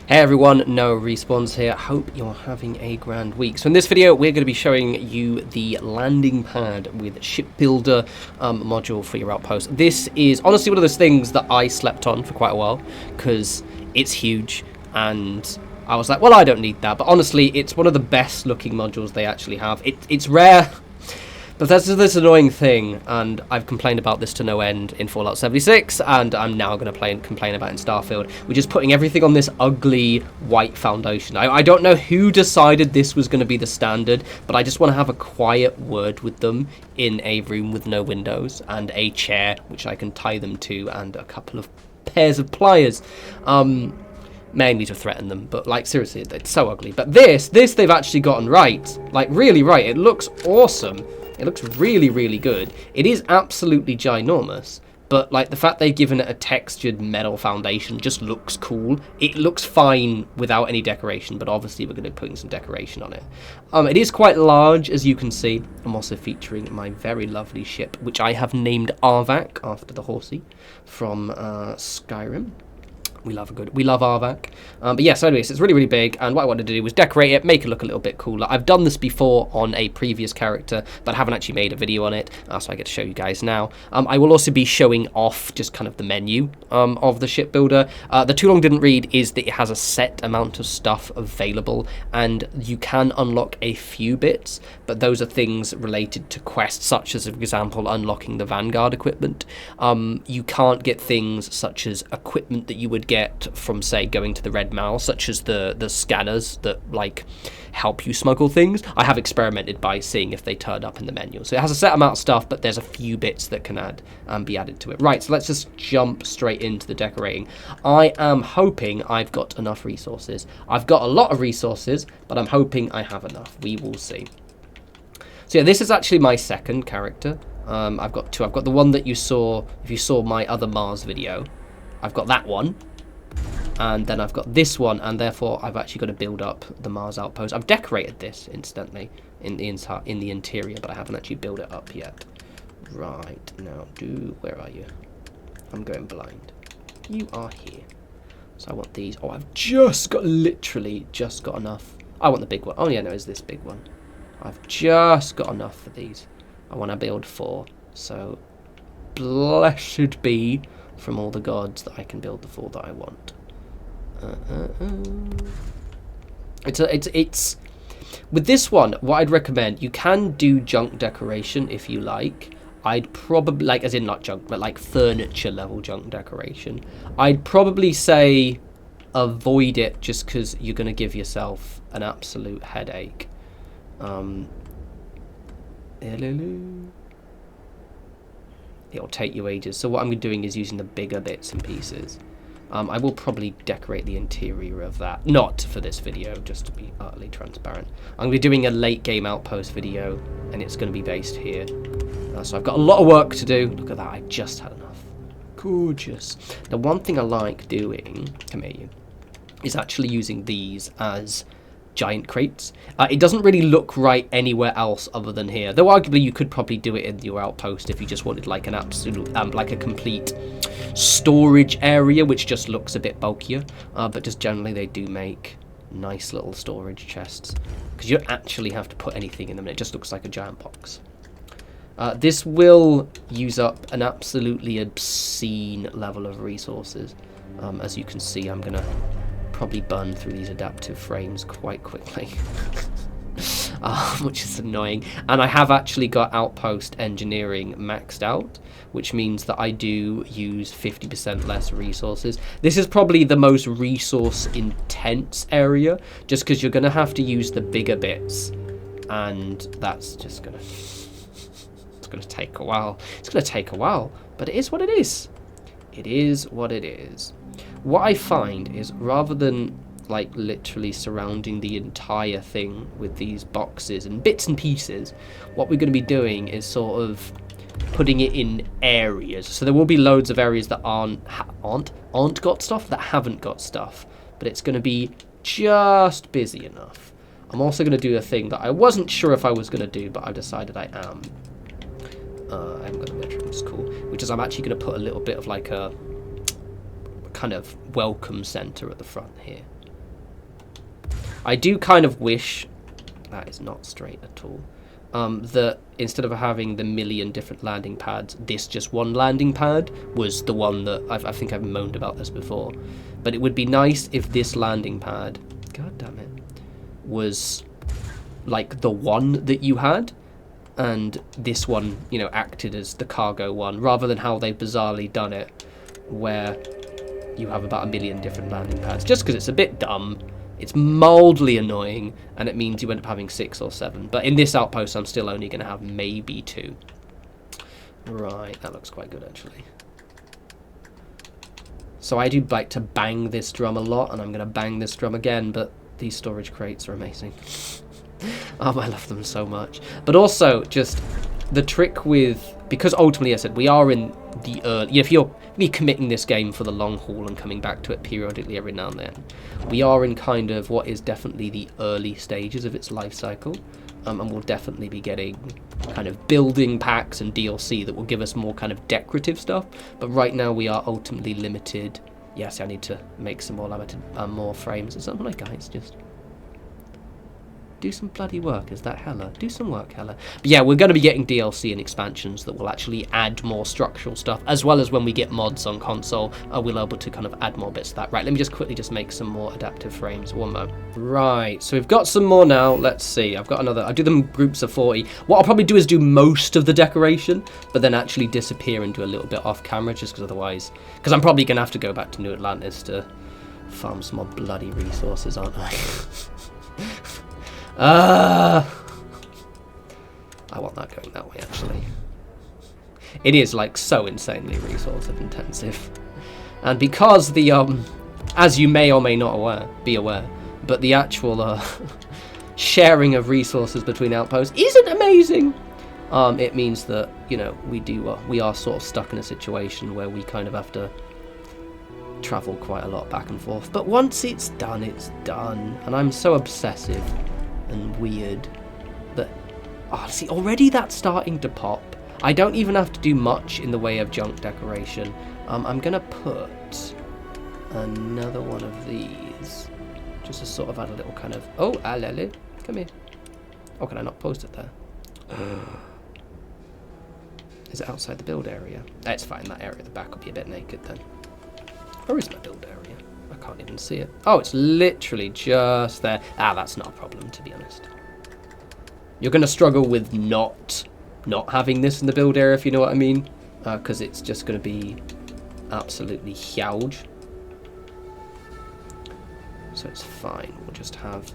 Hey everyone, Noah Respawns here. Hope you're having a grand week. So in this video, we're going to be showing you the landing pad with Shipbuilder module for your outpost. This is honestly one of those things that I slept on for quite a while because it's huge and I was like, well, I don't need that. But honestly, it's one of the best looking modules they actually have. It's rare. But that's this annoying thing, and I've complained about this to no end in Fallout 76, and I'm now going to complain about it in Starfield. We're just putting everything on this ugly white foundation. I don't know who decided this was going to be the standard, but I just want to have a quiet word with them in a room with no windows, and a chair, which I can tie them to, and a couple of pairs of pliers. Mainly to threaten them, but like seriously, it's so ugly. But this they've actually gotten right, like really right. It looks awesome. It looks really, really good. It is absolutely ginormous, but like the fact they've given it a textured metal foundation just looks cool. It looks fine without any decoration, but obviously we're going to be putting some decoration on it. It is quite large, as you can see. I'm also featuring my very lovely ship, which I have named Arvac after the horsey from Skyrim. We love Arvac. But yeah, so anyways, it's really, really big, and what I wanted to do was decorate it, make it look a little bit cooler. I've done this before on a previous character, but I haven't actually made a video on it, so I get to show you guys now. I will also be showing off just kind of the menu of the Shipbuilder. The too long didn't read is that it has a set amount of stuff available, and you can unlock a few bits, but those are things related to quests, such as, for example, unlocking the Vanguard equipment. You can't get things such as equipment that you would get from, say, going to the Red Mall, such as the scanners that like help you smuggle things. I have experimented by seeing if they turn up in the menu. So it has a set amount of stuff, but there's a few bits that can be added to it. Right, so let's just jump straight into the decorating. I am hoping I've got enough resources. I've got a lot of resources, but I'm hoping I have enough. We will see. So yeah, this is actually my second character. I've got two. I've got the one that you saw, if you saw my other Mars video. I've got that one. And then I've got this one, and therefore I've actually got to build up the Mars outpost. I've decorated this instantly in the interior, but I haven't actually built it up yet. Right, now, where are you? I'm going blind. You are here. So I want these. Oh, I've literally just got enough. I want the big one. Oh yeah, no, it's this big one. I've just got enough for these. I want to build 4. So blessed be from all the gods that I can build the 4 that I want. It's with this one, what I'd recommend, you can do junk decoration if you like. I'd probably, like, as in not junk, but like furniture level junk decoration. I'd probably say avoid it just because you're going to give yourself an absolute headache. It'll take you ages. So what I'm doing is using the bigger bits and pieces. I will probably decorate the interior of that. Not for this video, just to be utterly transparent. I'm going to be doing a late game outpost video, and it's going to be based here. So I've got a lot of work to do. Look at that, I just had enough. Gorgeous. The one thing I like doing, come here you, is actually using these as giant crates. It doesn't really look right anywhere else other than here, though arguably you could probably do it in your outpost if you just wanted like an absolute like a complete storage area, which just looks a bit bulkier, but just generally they do make nice little storage chests because you don't actually have to put anything in them. It just looks like a giant box. This will use up an absolutely obscene level of resources. As you can see, I'm gonna probably burn through these adaptive frames quite quickly. Which is annoying. And I have actually got outpost engineering maxed out, which means that I do use 50% less resources. This is probably the most resource intense area, just because you're going to have to use the bigger bits, and that's just going to... it's going to take a while. It's going to take a while, but it is what it is. It is what it is. What I find is, rather than like literally surrounding the entire thing with these boxes and bits and pieces, what we're going to be doing is sort of putting it in areas. So there will be loads of areas that aren't got stuff, that haven't got stuff, but it's going to be just busy enough. I'm also going to do a thing that I wasn't sure if I was going to do, but I've decided I am. I haven't got the metric, which is cool, which is I'm actually going to put a little bit of like a kind of welcome center at the front here. I do kind of wish, that is not straight at all, that instead of having the million different landing pads, this just one landing pad was the one that I think I've moaned about this before. But it would be nice if this landing pad, god damn it, was like the one that you had, and this one, you know, acted as the cargo one, rather than how they've bizarrely done it, where you have about a million different landing pads, just because it's a bit dumb. It's mildly annoying, and it means you end up having 6 or 7. But in this outpost, I'm still only going to have maybe 2. Right, that looks quite good, actually. So I do like to bang this drum a lot, and I'm going to bang this drum again, but these storage crates are amazing. I love them so much. But also, just the trick with... Because ultimately, I said, we are in the early... If you're committing this game for the long haul and coming back to it periodically every now and then, we are in kind of what is definitely the early stages of its life cycle. And we'll definitely be getting kind of building packs and DLC that will give us more kind of decorative stuff. But right now, we are ultimately limited... Yes, I need to make some more limited, more frames. Is that my guys? Just... do some bloody work. Is that Hella? Do some work, Hella. But yeah, we're going to be getting DLC and expansions that will actually add more structural stuff, as well as when we get mods on console, we'll be able to kind of add more bits to that. Right, let me just quickly just make some more adaptive frames. One more. Right, so we've got some more now. Let's see. I've got another. I do them in groups of 40. What I'll probably do is do most of the decoration, but then actually disappear and do a little bit off camera, just because otherwise... Because I'm probably going to have to go back to New Atlantis to farm some more bloody resources, aren't I? I want that going that way, actually. It is, like, so insanely resource intensive. And because the, as you may or may not be aware, but the actual, sharing of resources between outposts isn't amazing. It means that, you know, we are sort of stuck in a situation where we kind of have to travel quite a lot back and forth. But once it's done, it's done. And I'm so obsessive and weird that, see, already that's starting to pop. I don't even have to do much in the way of junk decoration. I'm gonna put another one of these just to sort of add a little kind of... Oh, Alele, come here. Oh, can I not post it there? Is it outside the build area? That's fine, that area at the back will be a bit naked then. Where is my build area? I can't even see it. Oh, it's literally just there. That's not a problem, to be honest. You're going to struggle with not having this in the build area, if you know what I mean. Because it's just going to be absolutely huge. So it's fine. We'll just have...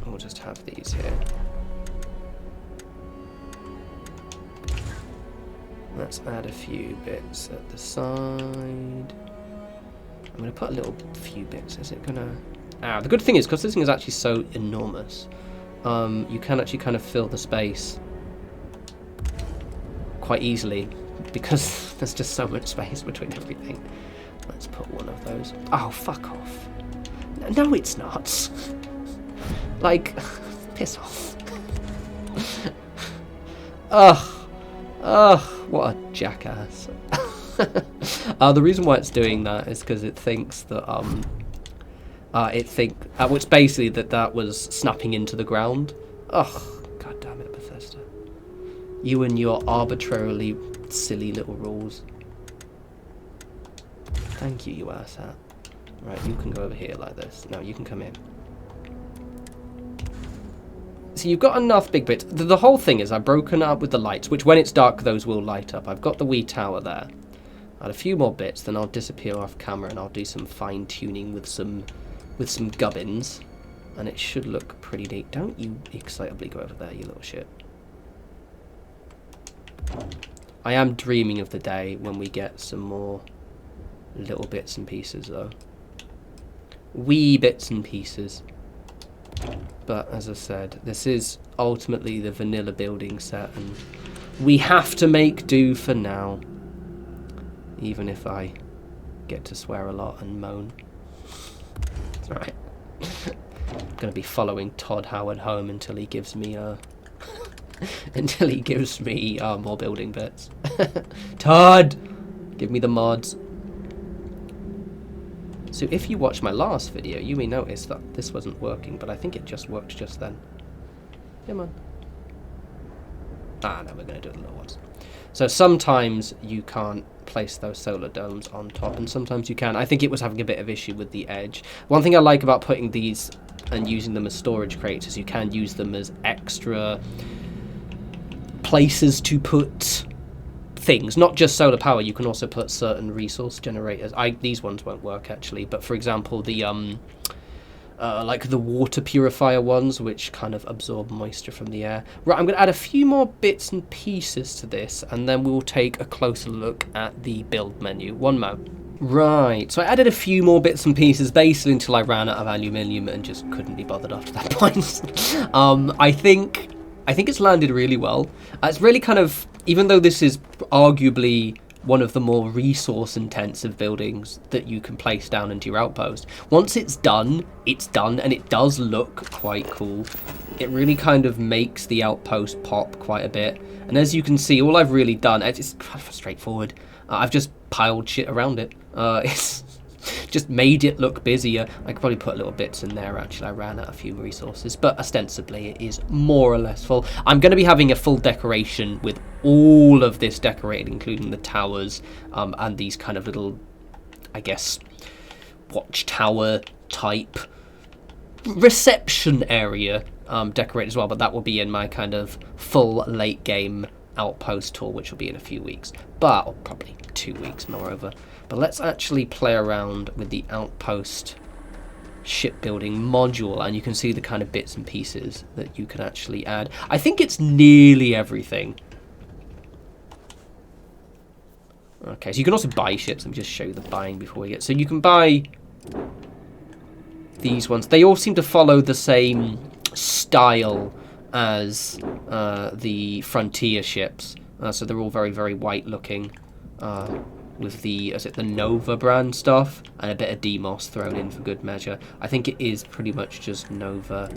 We'll just have these here. Let's add a few bits at the side. I'm going to put a little few bits. Is it going to... the good thing is, because this thing is actually so enormous, you can actually kind of fill the space quite easily, because there's just so much space between everything. Let's put one of those. Oh, fuck off. No, it's not. Like, piss off. Ugh, what a jackass. The reason why it's doing that is because it thinks that, which basically that was snapping into the ground. Ugh, god damn it, Bethesda. You and your arbitrarily silly little rules. Thank you, you asshat. Right, you can go over here like this. No, you can come in. So you've got enough big bits. The whole thing is I've broken up with the lights, which when it's dark, those will light up. I've got the wee tower there. Add a few more bits, then I'll disappear off camera and I'll do some fine tuning with some gubbins. And it should look pretty neat. Don't you excitably go over there, you little shit. I am dreaming of the day when we get some more little bits and pieces, though. Wee bits and pieces. But as I said, this is ultimately the vanilla building set, and we have to make do for now. Even if I get to swear a lot and moan. It's alright. I'm going to be following Todd Howard home until he gives me more building bits. Todd! Give me the mods. So if you watch my last video, you may notice that this wasn't working, but I think it just worked just then. Come on. Ah, no, we're going to do it a little once. So sometimes you can't place those solar domes on top, and sometimes you can. I think it was having a bit of issue with the edge. One thing I like about putting these and using them as storage crates is you can use them as extra places to put things, not just solar power. You can also put certain resource generators. These ones won't work actually, but for example the like the water purifier ones, which kind of absorb moisture from the air. Right, I'm going to add a few more bits and pieces to this, and then we'll take a closer look at the build menu. One mo. Right, so I added a few more bits and pieces basically until I ran out of aluminium and just couldn't be bothered after that point. I think it's landed really well. It's really kind of, even though this is arguably one of the more resource-intensive buildings that you can place down into your outpost, once it's done, and it does look quite cool. It really kind of makes the outpost pop quite a bit. And as you can see, all I've really done, it's kind of straightforward. I've just piled shit around it. It's just made it look busier. I could probably put little bits in there actually. I ran out of a few resources, but ostensibly it is more or less full. I'm going to be having a full decoration with all of this decorated, including the towers and these kind of little, I guess, watchtower type reception area decorated as well, but that will be in my kind of full late game outpost tour, which will be in a few weeks, but or probably 2 weeks moreover. But let's actually play around with the outpost shipbuilding module, and you can see the kind of bits and pieces that you can actually add. I think it's nearly everything. Okay, so you can also buy ships. Let me just show you the buying before we get. So you can buy these ones. They all seem to follow the same style as the Frontier ships. So they're all very, very white looking. With the, is it the Nova brand stuff, and a bit of Demos thrown in for good measure. I think it is pretty much just Nova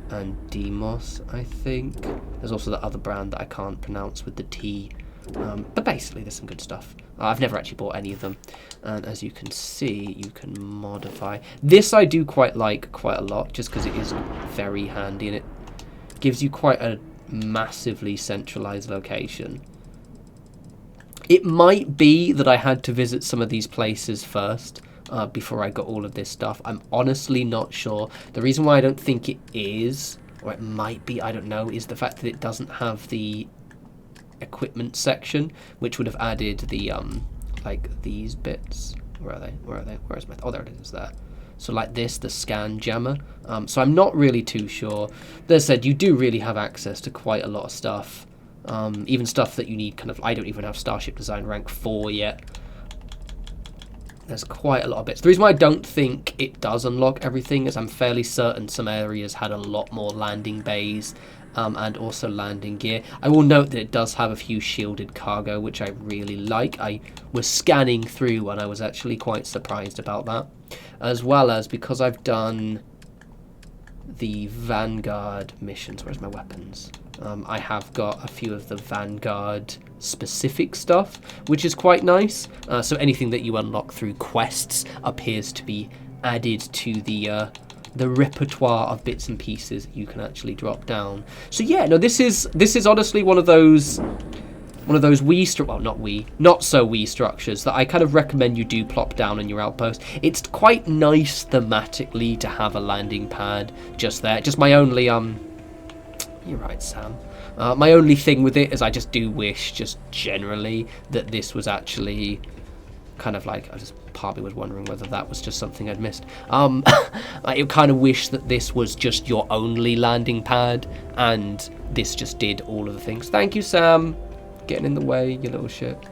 and Demos, I think. There's also the other brand that I can't pronounce with the T. But basically there's some good stuff. I've never actually bought any of them. And as you can see, you can modify. This I do quite like quite a lot, just because it is very handy, and it gives you quite a massively centralized location. It might be that I had to visit some of these places first before I got all of this stuff. I'm honestly not sure. The reason why I don't think it is, or it might be, I don't know, is the fact that it doesn't have the equipment section, which would have added the, like these bits. Where are they? Where are they? Where is my... Oh, there it is there. So like this, the scan jammer. So I'm not really too sure. As I said, you do really have access to quite a lot of stuff. Even stuff that you need kind of... I don't even have Starship Design rank 4 yet. There's quite a lot of bits. The reason why I don't think it does unlock everything is I'm fairly certain some areas had a lot more landing bays and also landing gear. I will note that it does have a few shielded cargo, which I really like. I was scanning through and I was actually quite surprised about that. As well as because I've done the Vanguard missions. Where's my weapons? I have got a few of the Vanguard specific stuff, which is quite nice. So anything that you unlock through quests appears to be added to the repertoire of bits and pieces you can actually drop down. So yeah, no, this is honestly one of those not so wee structures that I kind of recommend you do plop down in your outpost. It's quite nice thematically to have a landing pad just there. Just my only you're right, Sam. My only thing with it is I just do wish, just generally, that this was actually kind of like, I just partly was wondering whether that was just something I'd missed. I kind of wish that this was just your only landing pad, and this just did all of the things. Thank you, Sam. Getting in the way, you little shit.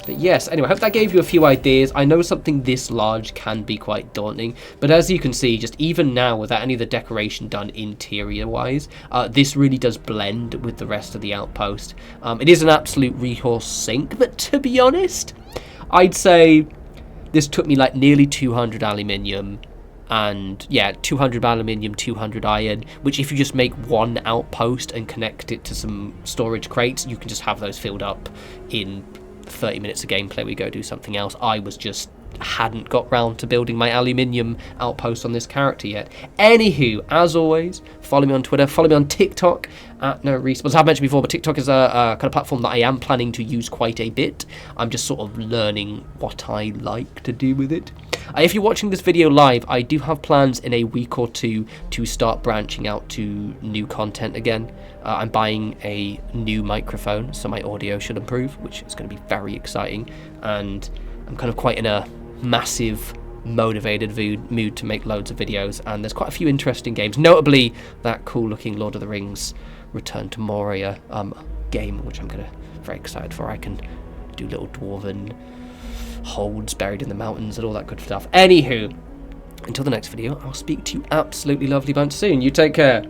But yes, anyway, I hope that gave you a few ideas. I know something this large can be quite daunting, but as you can see, just even now, without any of the decoration done interior-wise, this really does blend with the rest of the outpost. It is an absolute resource sink, but to be honest, I'd say this took me like nearly 200 aluminium, and yeah, 200 aluminium, 200 iron, which if you just make one outpost and connect it to some storage crates, you can just have those filled up in 30 minutes of gameplay, we go do something else. I was just hadn't got round to building my aluminium outpost on this character yet. Anywho, as always, follow me on Twitter, follow me on TikTok at norespawns. I've mentioned before, but TikTok is a kind of platform that I am planning to use quite a bit. I'm just sort of learning what I like to do with it. If you're watching this video live, I do have plans in a week or two to start branching out to new content again. I'm buying a new microphone, so my audio should improve, which is going to be very exciting. And I'm kind of quite in a massive, motivated mood to make loads of videos. And there's quite a few interesting games, notably that cool-looking Lord of the Rings Return to Moria game, which I'm very excited for. I can do little dwarven holds buried in the mountains and all that good stuff. Anywho, until the next video, I'll speak to you absolutely lovely bunch soon. You take care.